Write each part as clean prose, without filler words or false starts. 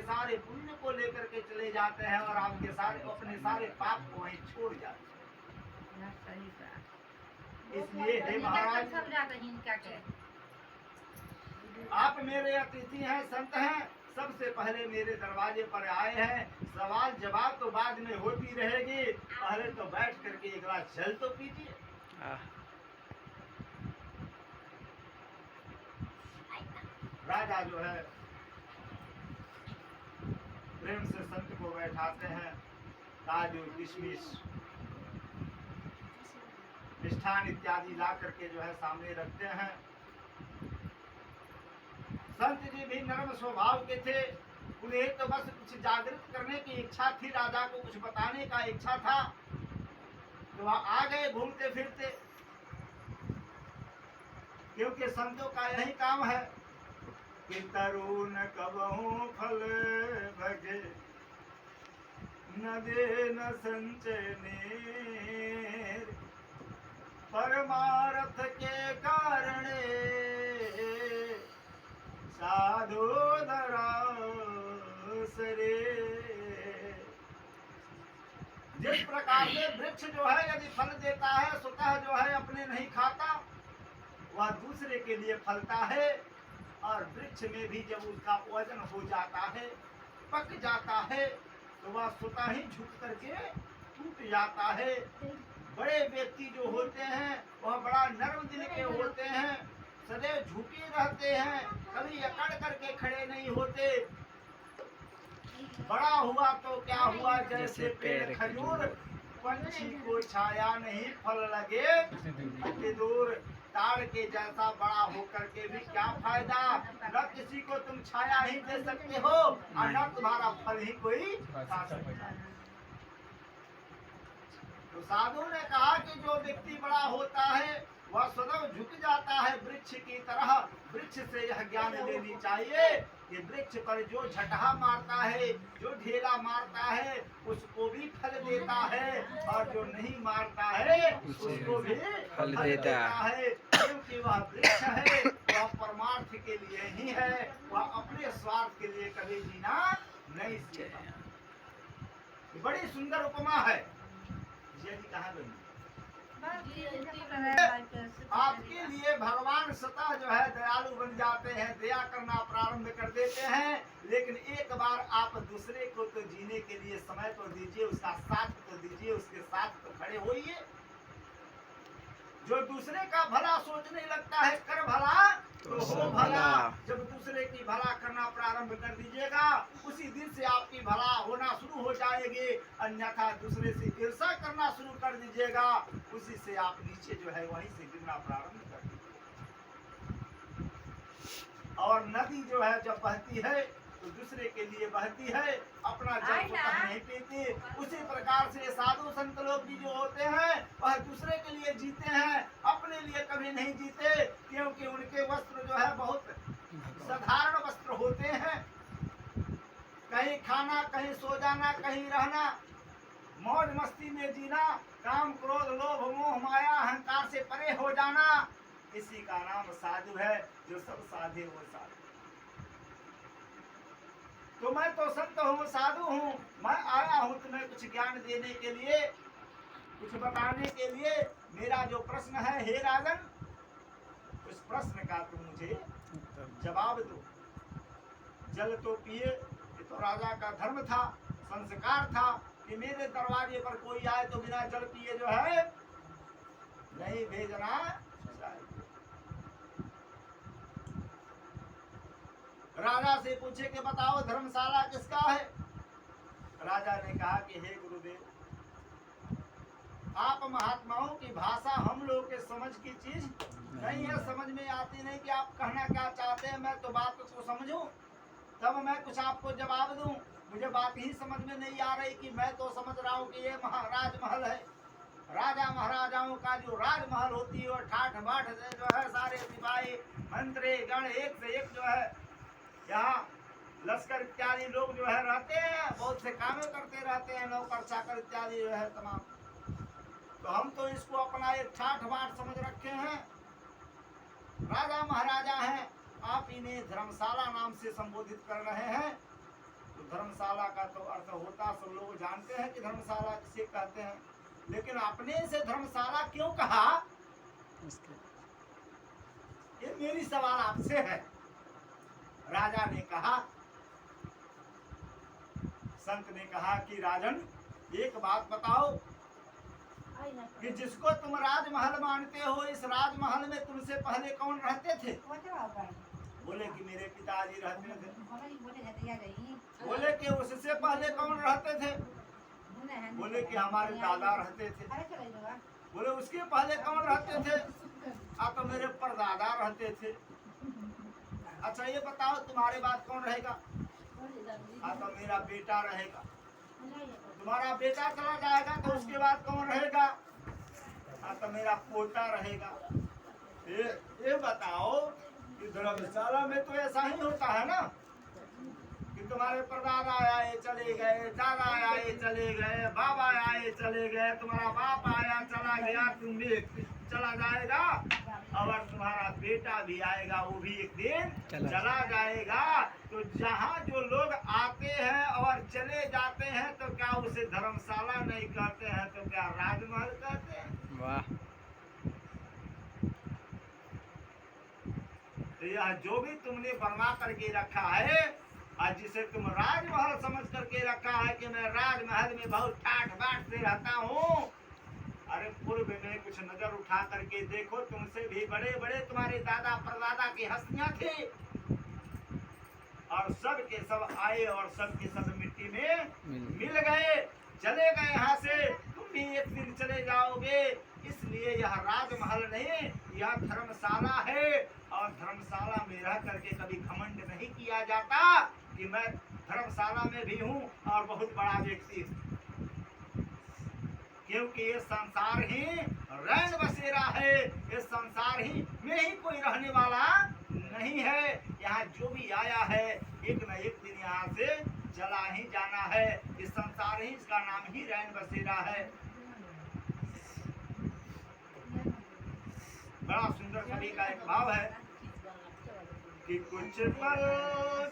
सारे पुण्य को लेकर के चले जाते हैं और आपके सारे अपने सारे पाप को वहीं छोड़ जाते हैं। इसलिए हे महाराज, आप मेरे अतिथि हैं, संत हैं, सबसे पहले मेरे दरवाजे पर आए हैं। सवाल जवाब तो बाद में होती रहेगी, पहले तो बैठ करके एक गिलास जल तो पीजिए। राजा जो है प्रेम से संत को बैठाते हैं, काजू किशमिश मिष्ठान इत्यादि ला करके जो है सामने रखते हैं। संत जी भी नर्म स्वभाव के थे, उन्हें तो बस कुछ जागृत करने की इच्छा थी, राजा को कुछ बताने का इच्छा था, तो वह आ गए घूमते फिरते, क्योंकि संतों का यही काम है कि तरुण कबहू फल भगे न दे न संचने, परमार्थ के कारण साधु रे। जिस प्रकार से वृक्ष जो है यदि फल देता है, स्वतः जो है अपने नहीं खाता, वह दूसरे के लिए फलता है, और वृक्ष में भी जब उसका वजन हो जाता है, पक जाता है, तो वह स्वतः ही झुक करके टूट जाता है। बड़े व्यक्ति जो होते हैं वह बड़ा नर्म दिल के होते हैं, सदैव झुके रहते हैं, कभी अकड़ करके खड़े नहीं होते। बड़ा हुआ तो क्या हुआ, जैसे पेड़ खजूर, पंछी को छाया नहीं फल लगे दूर, ताड़ के जैसा बड़ा होकर के भी क्या फायदा, न किसी को तुम छाया ही दे सकते हो और न तुम्हारा फल ही कोई खा सकता है। तो साधु ने कहा कि जो व्यक्ति बड़ा होता है वह सदैव झुक जाता है वृक्ष की तरह। वृक्ष से यह ज्ञान लेनी चाहिए कि वृक्ष पर जो झटहा मारता है, जो ढेला मारता है, उसको भी फल देता है, और जो नहीं मारता है उसको भी फल देता है, क्योंकि वह वृक्ष है, वह परमार्थ के लिए ही है, वह अपने स्वार्थ के लिए कभी जीना नहीं सीखा। बड़ी सुंदर उपमा है। कहा आपके लिए भगवान सतह जो है दयालु बन जाते हैं, दया करना प्रारंभ कर देते हैं, लेकिन एक बार आप दूसरे को तो जीने के लिए समय तो दीजिए, उसका साथ तो दीजिए, उसके साथ तो खड़े होइए। जो दूसरे का भला सोचने लगता है, कर भला तो हो भला, जब दूसरे की भला करना प्रारंभ कर दीजिएगा, उसी दिन से आपकी भला होना शुरू हो जाएगी। अन्यथा दूसरे से ईर्ष्या करना शुरू कर दीजिएगा, उसी से आप नीचे जो है वहीं से गिरना प्रारंभ कर दीजिएगा। और नदी जो है जब बहती है तो दूसरे के लिए बहती है, अपना जल नहीं पीती। उसी प्रकार से साधु संत लोग भी जो होते हैं वह दूसरे के लिए जीते हैं, अपने लिए कभी नहीं जीते, क्योंकि उनके वस्त्र जो है बहुत साधारण वस्त्र होते हैं। कहीं खाना, कहीं सो जाना, कहीं रहना, मौज मस्ती में जीना, काम क्रोध लोभ मोह माया अहंकार से परे हो जाना, इसी का नाम साधु है। जो सब साधे वो साधु। तो मैं तो संत हूँ, साधु हूँ, मैं आया हूँ तुम्हें कुछ ज्ञान देने के लिए, कुछ बताने के लिए। मेरा जो प्रश्न है हे राजन, उस प्रश्न का तुम मुझे जवाब दो। जल तो पिए, ये तो राजा का धर्म था, संस्कार था कि मेरे दरवाजे पर कोई आए तो बिना जल पिए जो है नहीं भेजना चाहिए। राजा से पूछे कि बताओ धर्मशाला किसका है। राजा ने कहा कि हे गुरुदेव, आप महात्माओं की भाषा हम लोग के समझ की चीज नहीं है, समझ में आती नहीं कि आप कहना क्या चाहते हैं। मैं तो बात को समझूं तब मैं कुछ आपको जवाब दूं। मुझे बात ही समझ में नहीं आ रही कि मैं तो समझ रहा हूँ कि ये राजमहल है, राजा महाराजाओं का जो राजमहल होती है, और ठाठ बाट से जो है सारे सिपाही मंत्री गण एक से एक जो है यहाँ लश्कर इत्यादि लोग जो है रहते हैं, बहुत से कामें करते रहते हैं, नौकर चाकर इत्यादि जो है तमाम। तो हम तो इसको अपना एक ठाठ बाट समझ रखे हैं। राजा महाराजा हैं, आप इन्हें धर्मशाला नाम से संबोधित कर रहे हैं, तो धर्मशाला का तो अर्थ होता सब लोग जानते हैं कि धर्मशाला किसे कहते हैं, लेकिन अपने से धर्मशाला क्यों कहा, ये मेरी सवाल आपसे है। राजा ने कहा, संत ने कहा कि राजन एक बात बताओ कि जिसको तुम राजमहल मानते हो, इस राजमहल में तुमसे पहले कौन रहते थे? बोले कि मेरे पिताजी रहते थे। बोले कि उससे पहले कौन रहते थे? बोले कि हमारे दादा रहते थे। बोले उसके पहले कौन रहते थे? तो मेरे परदादा रहते थे। अच्छा ये बताओ तुम्हारे बाद कौन रहेगा? तो मेरा बेटा रहेगा। तुम्हारा बेटा चला जाएगा तो उसके बाद कौन रहेगा? तो मेरा पोता रहेगा। ये बताओ कि धर्मशाला में तो ऐसा ही होता है ना कि तुम्हारे परदादा आए चले गए, दादा आए चले गए, बाबा आए चले गए, तुम्हारा बाप आया चला गया, तुम भी चला जाएगा, और तुम्हारा बेटा भी आएगा, वो भी एक दिन चला जाएगा। तो जहाँ जो लोग आते हैं और चले जाते हैं तो क्या उसे धर्मशाला नहीं कहते हैं, तो क्या राजमहल कहते हैं? वाह। तो यह जो भी तुमने बनवा करके रखा है और जिसे तुम राजमहल समझ करके रखा है कि मैं राजमहल में बहुत ठाठ बाट से रहता हूँ, अरे पूर्व में कुछ नजर उठा करके देखो, तुमसे भी बड़े बड़े तुम्हारे दादा परदादा की हस्तियां थी, और सब के सब आए और सब के सब मिट्टी में मिल गए, चले गए यहाँ से, तुम भी एक दिन चले जाओगे। इसलिए यह राजमहल नहीं, यह धर्मशाला है, और धर्मशाला में रह करके कभी घमंड नहीं किया जाता कि मैं धर्मशाला में भी हूँ और बहुत बड़ा व्यक्ति हूँ, क्योंकि ये संसार ही रैन बसेरा है, ये संसार ही में ही कोई रहने वाला नहीं है। यहाँ जो भी आया है एक न एक दिन यहाँ से चला ही जाना है, इस संसार ही इसका नाम ही रैन बसेरा है। बड़ा सुंदर कवि का एक भाव है कि कुछ पल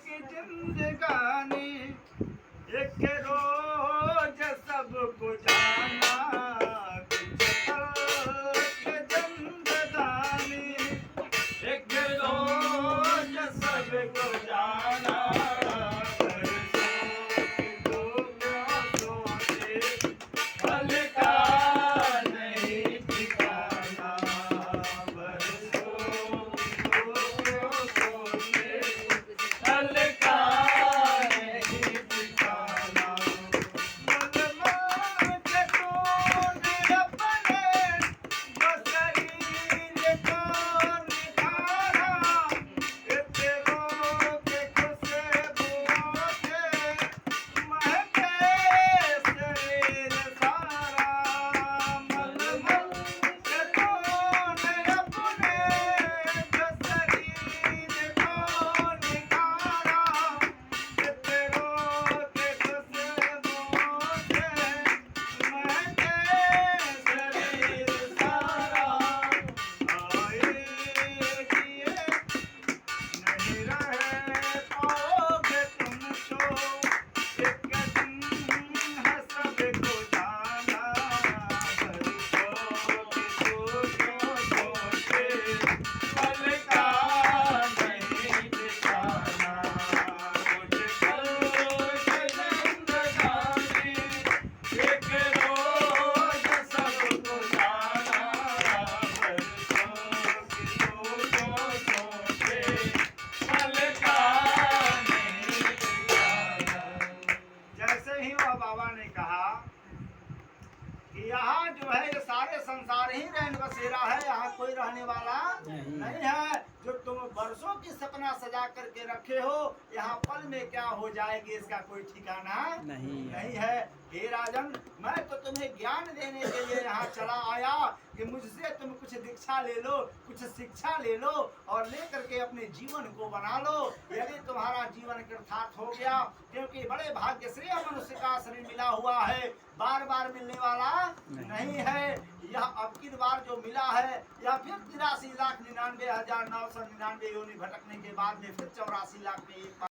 की जिंदगानी एक रोज सबको जाना, कुछ पल की जिंदगानी एक रोज सबको जाना, यहाँ जो है ये सारे संसार ही रैन बसेरा है, यहाँ कोई रहने वाला नहीं है। जो तुम वर्षों की सपना सजा करके रखे हो, यहाँ पल में क्या हो जाएगी इसका कोई ठिकाना नहीं है। हे राजन, मैं तो तुम्हें ज्ञान देने के लिए यहाँ चला आया कि मुझसे तुम कुछ दीक्षा ले लो, कुछ शिक्षा ले लो और ले करके अपने जीवन को बना लो। यदि तुम्हारा जीवन कृतार्थ हो गया, क्योंकि बड़े भाग्य से मनुष्य का शरीर मिला हुआ है, बार बार मिलने वाला नहीं है। यह अब की बार जो मिला है या फिर 83,99,999 योनि भटकने के बाद में फिर 84 लाख में एक